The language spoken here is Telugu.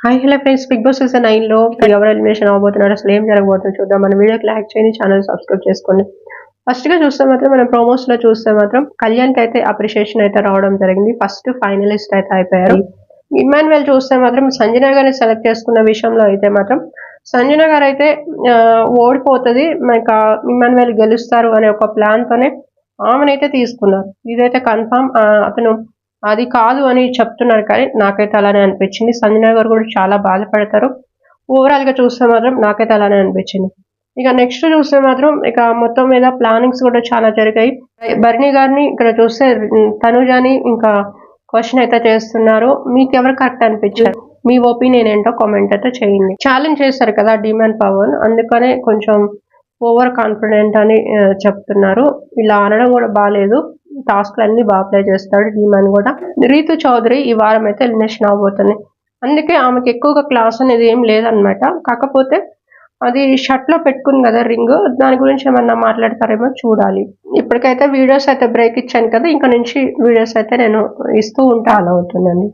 Hi hello friends, Bigg Boss season 9 లో ఎవరు ఎలిమినేషన్ అవబోతున్నారు, అసలు ఏం జరగబోతుందో చూద్దాం. మన వీడియోకి లైక్ చేయండి, ఛానల్ సబ్స్క్రైబ్ చేసుకోండి. ఫస్ట్ గా చూస్తే మాత్రం మనం ప్రోమోస్ లో చూస్తే మాత్రం కళ్యాణ్ కి అయితే అప్రిషియేషన్ అయితే రావడం జరిగింది. ఫస్ట్ ఫైనలిస్ట్ అయితే అయిపోయారు. ఇమాన్యుయల్ చూస్తే మాత్రం సంజన గారిని సెలెక్ట్ చేసుకున్న విషయంలో అయితే మాత్రం సంజన గారు అయితే ఓడిపోతుంది, ఇంకా ఇమాన్యుయల్ గెలుస్తారు అనే ఒక ప్లాన్ తోనే ఆమెనైతే తీసుకున్నారు. ఇదైతే కన్ఫామ్. అతను అది కాదు అని చెప్తున్నారు, కానీ నాకైతే అలానే అనిపించింది. సంజన గారు కూడా చాలా బాధపడతారు. ఓవరాల్ గా చూస్తే మాత్రం నాకైతే అలానే అనిపించింది. ఇక నెక్స్ట్ చూస్తే మాత్రం ఇక మొత్తం మీద ప్లానింగ్స్ కూడా చాలా జరిగాయి. బర్నీ గారిని ఇక్కడ చూస్తే తనుజాని ఇంకా క్వశ్చన్ అయితే చేస్తున్నారు. మీకు ఎవరు కరెక్ట్ అనిపించారు? మీ ఒపీనియన్ ఏంటో కామెంట్ అయితే చేయండి. ఛాలెంజ్ చేస్తారు కదా డిమాండ్ పవన్, అందుకనే కొంచెం ఓవర్ కాన్ఫిడెంట్ అని చెప్తున్నారు. ఇలా అనడం కూడా బాగాలేదు. టాస్క్లు అన్ని బాగా ప్లే చేస్తాడు డీమాన్ కూడా. రీతు చౌదరి ఈ వారం అయితే ఎలిమినేషన్ అవబోతుంది. అందుకే ఆమెకి ఎక్కువగా క్లాస్ అనేది ఏం లేదనమాట. కాకపోతే అది షర్ట్ లో పెట్టుకుంది కదా రింగ్, దాని గురించి ఏమన్నా మాట్లాడతారేమో చూడాలి. ఇప్పటికైతే వీడియోస్ అయితే బ్రేక్ ఇచ్చాను కదా, ఇంకా నుంచి వీడియోస్ అయితే నేను ఇస్తూ ఉంటా అలా అవుతుందండి.